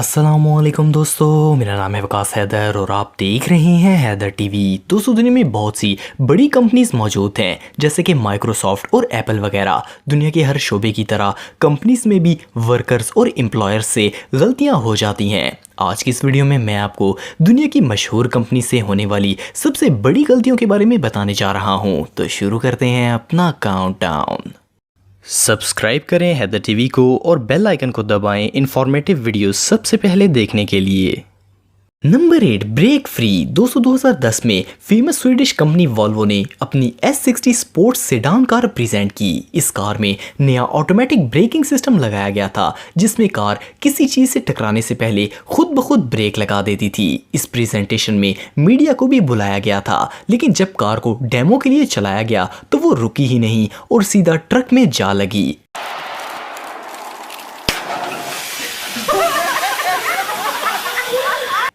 अस्सलामुअलैकुम दोस्तों, मेरा नाम है वकास हैदर और आप देख रहे हैं हैदर टीवी। दोस्तों, दुनिया में बहुत सी बड़ी कंपनीज मौजूद हैं जैसे कि माइक्रोसॉफ्ट और एप्पल वगैरह। दुनिया के हर शोबे की तरह कंपनीज में भी वर्कर्स और एम्प्लॉयर्स से गलतियां हो जाती हैं। आज की इस वीडियो में मैं आपको दुनिया की मशहूर कंपनी से होने वाली सबसे बड़ी गलतियों के बारे में बताने जा रहा हूँ। तो शुरू करते हैं अपना काउंटडाउन। सब्सक्राइब करें हैदर टीवी को और बेल आइकन को दबाएं इंफॉर्मेटिव वीडियो सबसे पहले देखने के लिए। Number 8, break free. 2010 में फेमस स्वीडिश कंपनी वॉल्वो ने अपनी S60 sports sedan car present की। इस कार में नया ऑटोमेटिक ब्रेकिंग सिस्टम लगाया गया था जिसमें कार किसी चीज से टकराने से पहले खुद ब खुद ब्रेक लगा देती थी। इस प्रेजेंटेशन में मीडिया को भी बुलाया गया था, लेकिन जब कार को डेमो के लिए चलाया गया तो वो रुकी ही नहीं और सीधा ट्रक में जा लगी।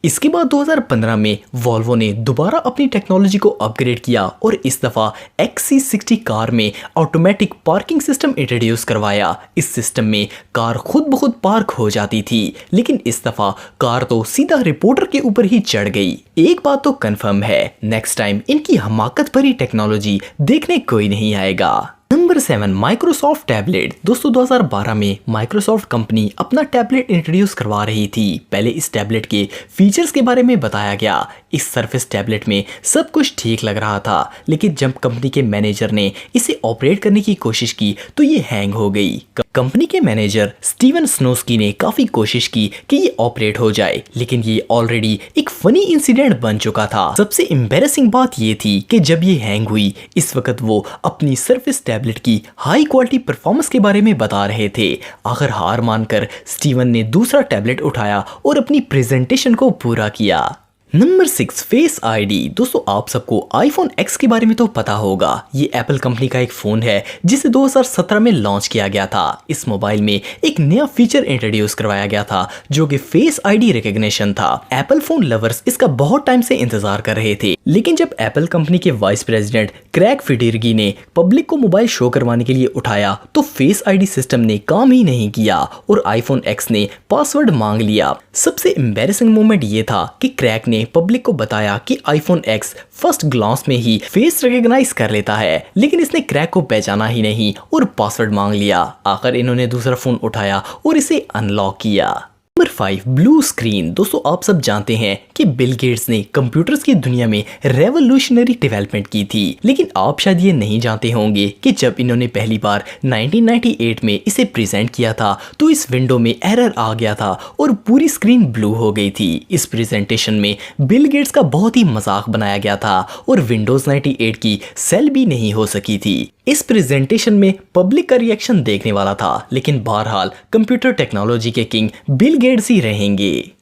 इसके बाद 2015 में वॉल्वो ने दोबारा अपनी टेक्नोलॉजी को अपग्रेड किया और इस दफ़ा XC60 कार में ऑटोमेटिक पार्किंग सिस्टम इंट्रोड्यूस करवाया। इस सिस्टम में कार खुद ब खुद पार्क हो जाती थी, लेकिन इस दफ़ा कार तो सीधा रिपोर्टर के ऊपर ही चढ़ गई। एक बात तो कंफर्म है, नेक्स्ट टाइम इनकी हमाकत भरी टेक्नोलॉजी देखने कोई नहीं आएगा। Number 7, Microsoft tablet. दोस्तों, 2012 में माइक्रोसॉफ्ट कंपनी अपना टैबलेट इंट्रोड्यूस करवा रही थी। पहले इस टैबलेट के फीचर्स के बारे में बताया गया। इस सरफेस टैबलेट में सब कुछ ठीक लग रहा था, लेकिन जब कंपनी के मैनेजर ने इसे ऑपरेट करने की कोशिश की तो ये हैंग हो गई। कंपनी के मैनेजर स्टीवन स्नोस्की ने काफी कोशिश की कि ये ऑपरेट हो जाए, लेकिन ये ऑलरेडी एक फनी इंसिडेंट बन चुका था। सबसे एम्बैरेसिंग बात ये थी कि जब ये हैंग हुई, इस वक्त वो अपनी सरफेस टैबलेट की हाई क्वालिटी परफॉर्मेंस के बारे में बता रहे थे। आखिर हार मानकर स्टीवन ने दूसरा टैबलेट उठाया और अपनी प्रेजेंटेशन को पूरा किया। Number 6, face ID. दोस्तों, आप सबको आईफोन X के बारे में तो पता होगा। ये एप्पल कंपनी का एक फोन है जिसे 2017 में लॉन्च किया गया था। इस मोबाइल में एक नया फीचर इंट्रोड्यूस करवाया गया था जो कि फेस आईडी रिकॉग्निशन था। एप्पल फोन लवर्स इसका बहुत टाइम से इंतजार कर रहे थे, लेकिन जब एप्पल कंपनी के वाइस प्रेसिडेंट क्रैग फिडेरगी ने पब्लिक को मोबाइल शो करवाने के लिए उठाया तो फेस आईडी सिस्टम ने काम ही नहीं किया और आईफोन X ने पासवर्ड मांग लिया। सबसे एम्बैरेसिंग मोमेंट ये था कि क्रैग ने पब्लिक को बताया कि आईफोन X फर्स्ट ग्लांस में ही फेस रिकॉग्नाइज कर लेता है, लेकिन इसने क्रैक को पहचाना ही नहीं और पासवर्ड मांग लिया। आखिर इन्होंने दूसरा फोन उठाया और इसे अनलॉक किया। Number 5, blue screen. दोस्तों, आप सब जानते हैं कि बिल गेट्स ने कंप्यूटर्स की दुनिया में रेवोल्यूशनरी डेवलपमेंट की थी, लेकिन आप शायद ये नहीं जानते होंगे कि जब इन्होंने पहली बार 1998 में इसे प्रेजेंट किया था तो इस विंडो में एरर आ गया था और पूरी स्क्रीन ब्लू हो गई थी। इस प्रेजेंटेशन में बिल गेट्स का बहुत ही मजाक बनाया गया था और विंडोज 98 की सेल भी नहीं हो सकी थी। इस प्रेजेंटेशन में पब्लिक का रिएक्शन देखने वाला था, लेकिन बहरहाल कंप्यूटर टेक्नोलॉजी के किंग बिल गेट्स ही रहेंगे।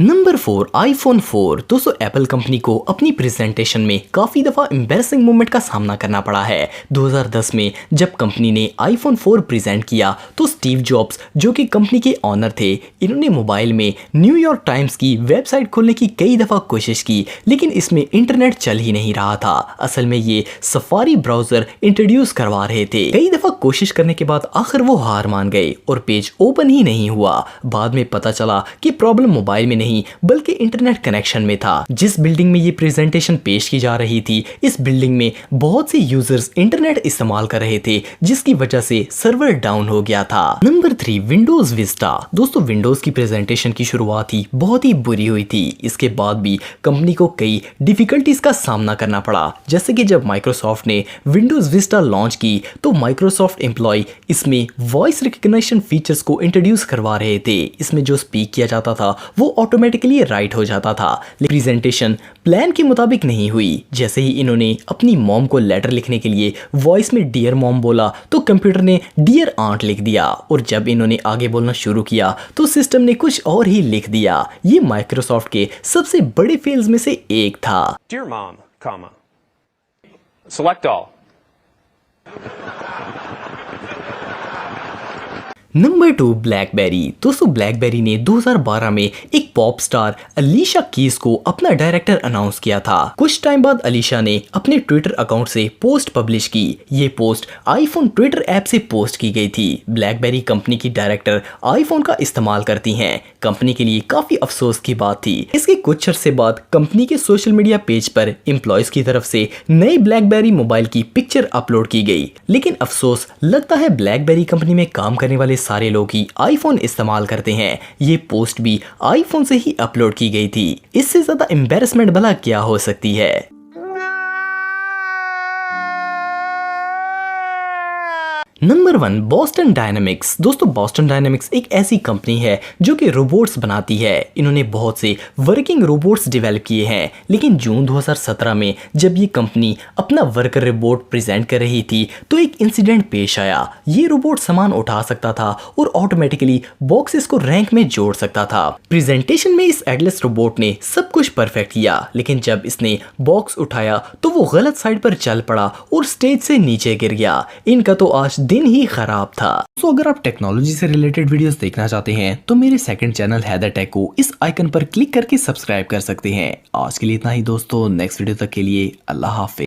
Number 4, iPhone 4। दोस्तों, एप्पल कंपनी को अपनी प्रेजेंटेशन में काफी दफा एम्बैरेसिंग मोमेंट का सामना करना पड़ा है। 2010 में जब कंपनी ने आईफोन 4 प्रेजेंट किया तो स्टीव जॉब्स, जो कि कंपनी के ऑनर थे, इन्होंने मोबाइल में न्यूयॉर्क टाइम्स की वेबसाइट खोलने की कई दफा कोशिश की, लेकिन इसमें इंटरनेट चल ही नहीं रहा था। असल में ये सफारी ब्राउजर इंट्रोड्यूस करवा रहे थे। कई दफा कोशिश करने के बाद आखिर वो हार मान गए और पेज ओपन ही नहीं हुआ। बाद में पता चला कि प्रॉब्लम मोबाइल में नहीं बल्कि इंटरनेट कनेक्शन में था। जिस बिल्डिंग में ये प्रेजेंटेशन पेश की जा रही थी, इस बिल्डिंग में बहुत से यूजर्स इंटरनेट इस्तेमाल कर रहे थे, जिसकी वजह से सर्वर डाउन हो गया था। Number 3, Windows Vista. दोस्तों, विंडोज की प्रेजेंटेशन की शुरुआत ही बहुत ही बुरी हुई थी। इसके बाद भी कंपनी को कई डिफिकल्टीज का सामना करना पड़ा। जैसे कि जब माइक्रोसॉफ्ट ने विंडोज विस्टा लॉन्च की तो माइक्रोसॉफ्ट एम्प्लॉय इसमें वॉइस रिकॉग्निशन फीचर्स को इंट्रोड्यूस करवा रहे थे। इसमें जो स्पीक किया जाता था वो ऑटोमेटिकली राइट हो जाता था, लेकिन प्रेजेंटेशन प्लान के मुताबिक नहीं हुई। जैसे ही इन्होंने अपनी मॉम को लेटर लिखने के लिए वॉइस में डियर मॉम बोला तो कंप्यूटर ने डियर आंट लिख दिया और जब इन्होंने आगे बोलना शुरू किया तो सिस्टम ने कुछ और ही लिख दिया। ये माइक्रोसॉफ्ट के सबसे बड़े फेल्स में से एक था। Dear mom, comma. Select all. Number 2, blackberry. दोस्तों, ब्लैकबेरी ने 2012 में एक पॉप स्टार अलीशा कीज को अपना डायरेक्टर अनाउंस किया था। कुछ टाइम बाद अलीशा ने अपने ट्विटर अकाउंट से पोस्ट पब्लिश की। ये पोस्ट आईफोन ट्विटर ऐप से पोस्ट की गई थी। ब्लैकबेरी कंपनी की डायरेक्टर आईफोन का इस्तेमाल करती हैं। कंपनी के लिए काफी अफसोस की बात थी। इसके कुछ अर्से बाद कंपनी के सोशल मीडिया पेज पर एम्प्लॉयज की तरफ से नई ब्लैकबेरी मोबाइल की पिक्चर अपलोड की गई। लेकिन अफसोस, लगता है ब्लैकबेरी कंपनी में काम करने वाले सारे लोग ही आईफोन इस्तेमाल करते हैं। ये पोस्ट भी आईफोन से ही अपलोड की गई थी। इससे ज्यादा एम्बैरेसमेंट भला क्या हो सकती है। Number 1, Boston dynamics. दोस्तों, बॉस्टन डायनामिक्स एक ऐसी कंपनी है जो कि रोबोट्स बनाती है। इन्होंने बहुत से वर्किंग रोबोट्स डेवलप किए हैं। लेकिन जून 2017 में जब ये कंपनी अपना वर्कर रोबोट प्रेजेंट कर रही थी तो एक इंसिडेंट पेश आया। ये रोबोट सामान उठा सकता था और ऑटोमेटिकली बॉक्सेस को रैंक में जोड़ सकता था। प्रेजेंटेशन में इस एडलेस रोबोट ने सब कुछ परफेक्ट किया, लेकिन जब इसने बॉक्स उठाया तो वो गलत साइड पर चल पड़ा और स्टेज से नीचे गिर गया। इनका तो आज दिन ही खराब था। तो अगर आप टेक्नोलॉजी से रिलेटेड वीडियोस देखना चाहते हैं तो मेरे सेकंड चैनल हैदर टेक को इस आइकन पर क्लिक करके सब्सक्राइब कर सकते हैं। आज के लिए इतना ही दोस्तों, नेक्स्ट वीडियो तक के लिए अल्लाह हाफिज।